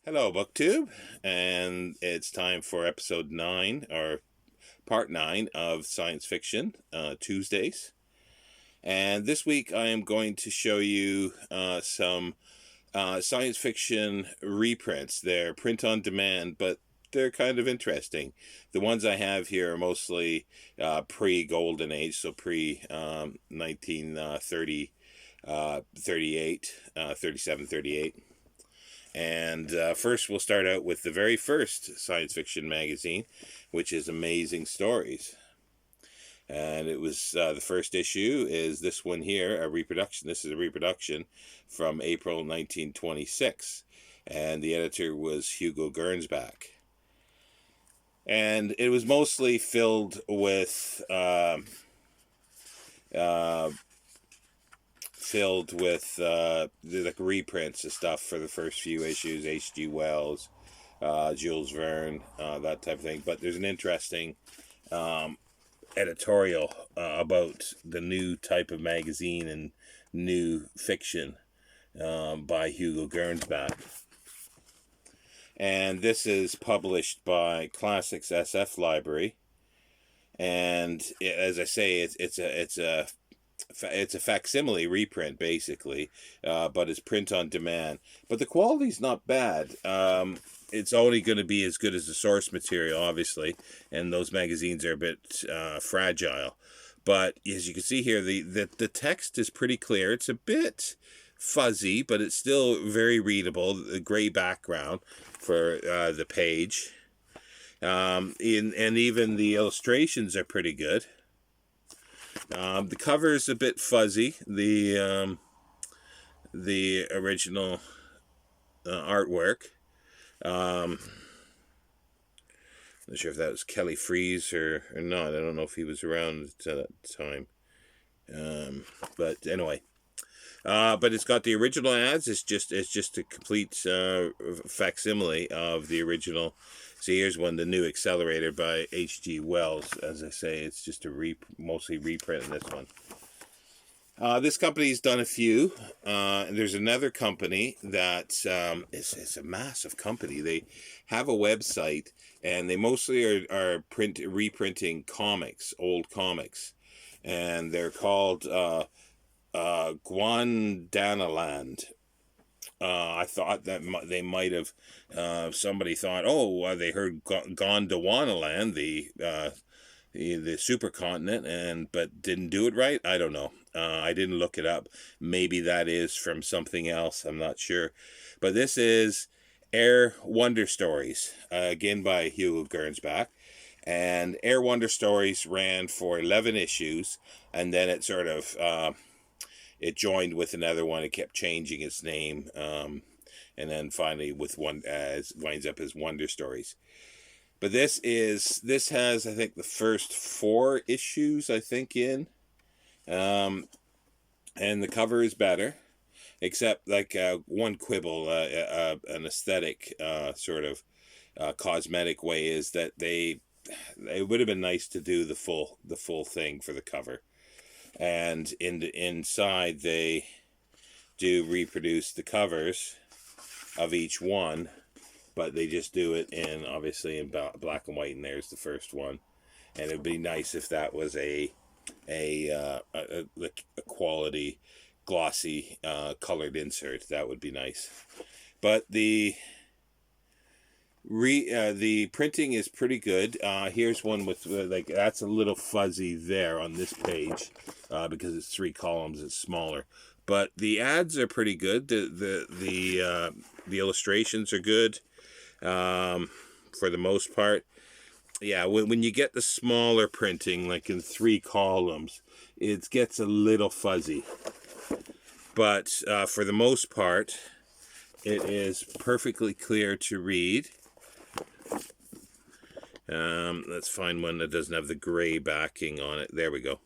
Hello, BookTube, and it's time for episode 9, or part 9 of Science Fiction Tuesdays. And this week I am going to show you some science fiction reprints. They're print on demand, but they're kind of interesting. The ones I have here are mostly pre-Golden Age, so pre 1930, 38, 37, 38. And first, we'll start out with the very first science fiction magazine, which is Amazing Stories. And it was the first issue is this one here, a reproduction. This is a reproduction from April 1926. And the editor was Hugo Gernsback. And it was mostly filled with like reprints of stuff for the first few issues, H.G. Wells, Jules Verne, that type of thing. But there's an interesting editorial about the new type of magazine and new fiction by Hugo Gernsback. And this is published by Classics SF Library. And as I say, it's a facsimile reprint, basically, but it's print on demand. But the quality's not bad. It's only going to be as good as the source material, obviously, and those magazines are a bit fragile. But as you can see here, the text is pretty clear. It's a bit fuzzy, but it's still very readable. The gray background for the page. And even the illustrations are pretty good. The cover is a bit fuzzy. The original artwork. Not sure if that was Kelly Freas or not. I don't know if he was around at that time. But anyway. But it's got the original ads. It's just a complete facsimile of the original. So here's one, the new Accelerator by H.G. Wells. As I say, it's just a mostly reprint in this one. This company's done a few. There's another company that it's a massive company. They have a website, and they mostly are reprinting comics, old comics, and they're called Guandanaland. I thought that they might have, somebody thought, they heard Gondwanaland, the supercontinent, but didn't do it right. I don't know. I didn't look it up. Maybe that is from something else. I'm not sure. But this is Air Wonder Stories, again by Hugo Gernsback. And Air Wonder Stories ran for 11 issues, and then it sort of it joined with another one. It kept changing its name, and then finally with one winds up as Wonder Stories. But this has, I think, the first 4 issues, I think, in, and the cover is better, except like one quibble, an aesthetic sort of cosmetic way is that it would have been nice to do the full thing for the cover. And inside they do reproduce the covers of each one, but they just do it obviously in black and white, and there's the first one. And it would be nice if that was a quality, glossy, colored insert. That would be nice. But the printing is pretty good. Here's one with like that's a little fuzzy there on this page because it's 3 columns. It's smaller, but the ads are pretty good. The illustrations are good for the most part. Yeah, when you get the smaller printing, like in 3 columns, it gets a little fuzzy. But for the most part, it is perfectly clear to read. Let's find one that doesn't have the gray backing on it. There we go.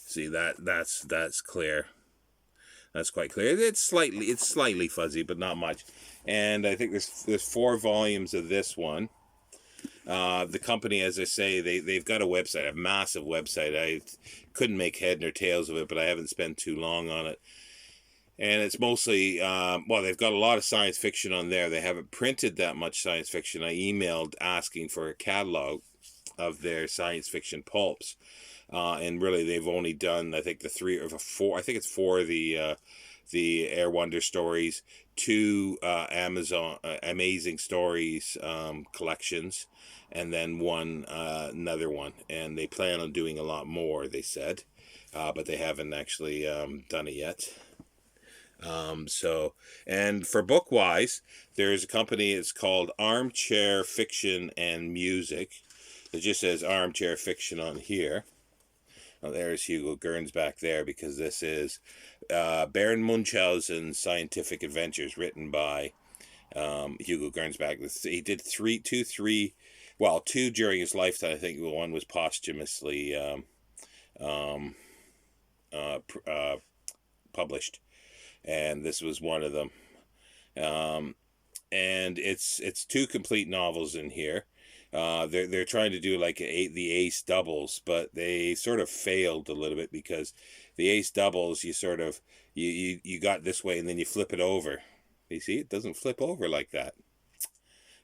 See that's clear. That's quite clear. It's slightly fuzzy, but not much. And I think there's 4 volumes of this one. The company, as I say, they've got a website, a massive website. I couldn't make head nor tails of it, but I haven't spent too long on it. And it's mostly, well, they've got a lot of science fiction on there. They haven't printed that much science fiction. I emailed asking for a catalog of their science fiction pulps. And really, they've only done, I think, the three or four. I think it's four of the Air Wonder stories, two Amazon Amazing Stories collections, and then one another one. And they plan on doing a lot more. They said, but they haven't actually done it yet. So, and for book wise, there's a company. It's called Armchair Fiction and Music. It just says Armchair Fiction on here. Oh, there's Hugo Gerns back there, because this is Baron Munchausen's Scientific Adventures, written by Hugo Gernsback. He did two during his lifetime. I think one was posthumously published, and this was one of them. And it's two complete novels in here. They're trying to do like the ace doubles, but they sort of failed a little bit, because the ace doubles, you sort of you got this way and then you flip it over. You see, it doesn't flip over like that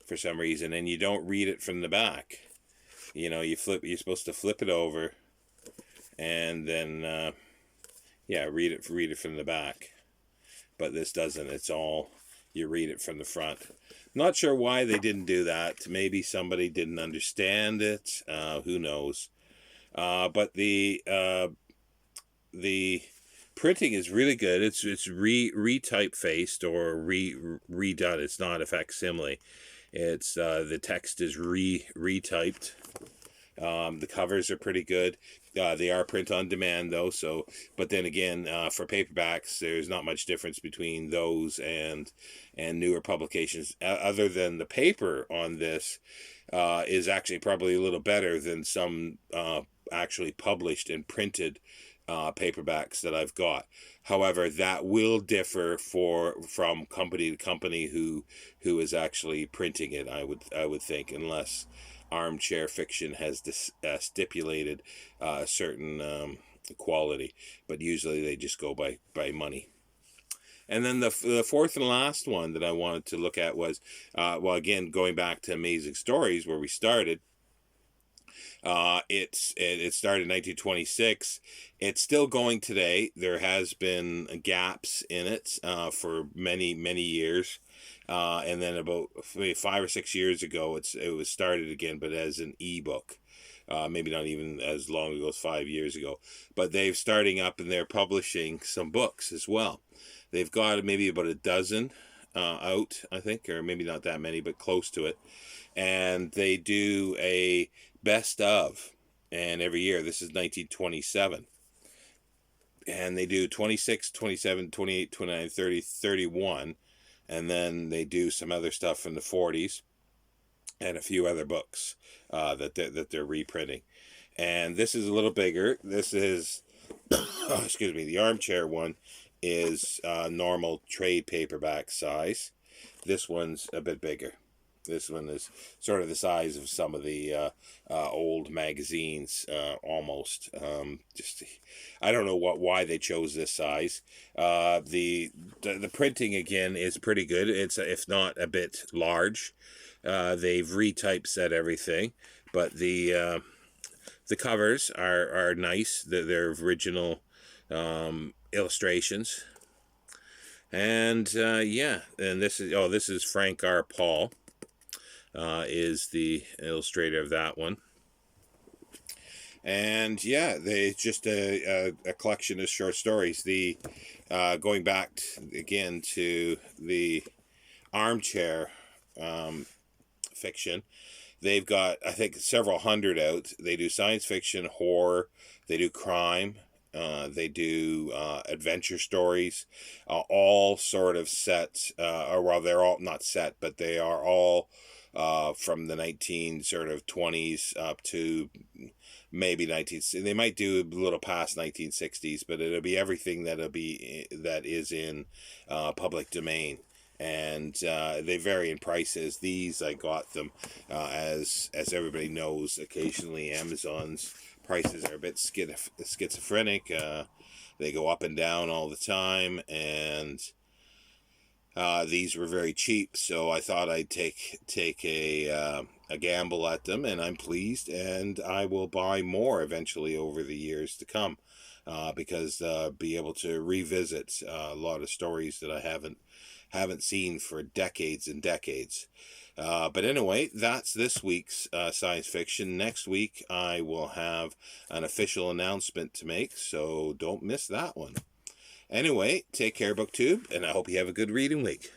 for some reason, and you don't read it from the back. You're supposed to flip it over, and then read it from the back. But this doesn't. It's all, you read it from the front. Not sure why they didn't do that. Maybe somebody didn't understand it. Who knows? But the printing is really good. It's retypefaced or redone. It's not a facsimile. It's the text is retyped. The covers are pretty good. They are print on demand though, so, but then again, for paperbacks, there's not much difference between those and newer publications, other than the paper on this is actually probably a little better than some actually published and printed paperbacks that I've got. However, that will differ from company to company who is actually printing it. I would think, unless Armchair Fiction has stipulated a certain quality, but usually they just go by money. And then the fourth and last one that I wanted to look at was, again, going back to Amazing Stories, where we started. It started in 1926. It's still going today. There has been gaps in it for many years. And then about 5 or 6 years ago, it was started again, but as an ebook. Maybe not even as long ago as 5 years ago. But they're starting up and they're publishing some books as well. They've got maybe about a dozen out, I think, or maybe not that many, but close to it. And they do a best of, and every year, this is 1927. And they do 26, 27, 28, 29, 30, 31. And then they do some other stuff from the 40s and a few other books that they're reprinting. And this is a little bigger. This is, excuse me, the Armchair one is normal trade paperback size. This one's a bit bigger. This one is sort of the size of some of the old magazines, almost. Just, I don't know why they chose this size. The printing again is pretty good. It's, if not a bit large. They've retypeset everything, but the covers are nice. They're original illustrations. And and this is Frank R. Paul. Is the illustrator of that one. And yeah, it's just a collection of short stories. The going back again to the Armchair Fiction, they've got, I think, several hundred out. They do science fiction, horror, they do crime, they do adventure stories, all sort of set, or well, they're all not set, but they are all from the 20s up to maybe they might do a little past 1960s, but it'll be everything that is in public domain. And they vary in prices. These, I got them as everybody knows, occasionally Amazon's prices are a bit schizophrenic. They go up and down all the time, and these were very cheap, so I thought I'd take a gamble at them, and I'm pleased, and I will buy more eventually over the years to come, because be able to revisit a lot of stories that I haven't seen for decades and decades. But anyway, that's this week's science fiction. Next week, I will have an official announcement to make, so don't miss that one. Anyway, take care, BookTube, and I hope you have a good reading week.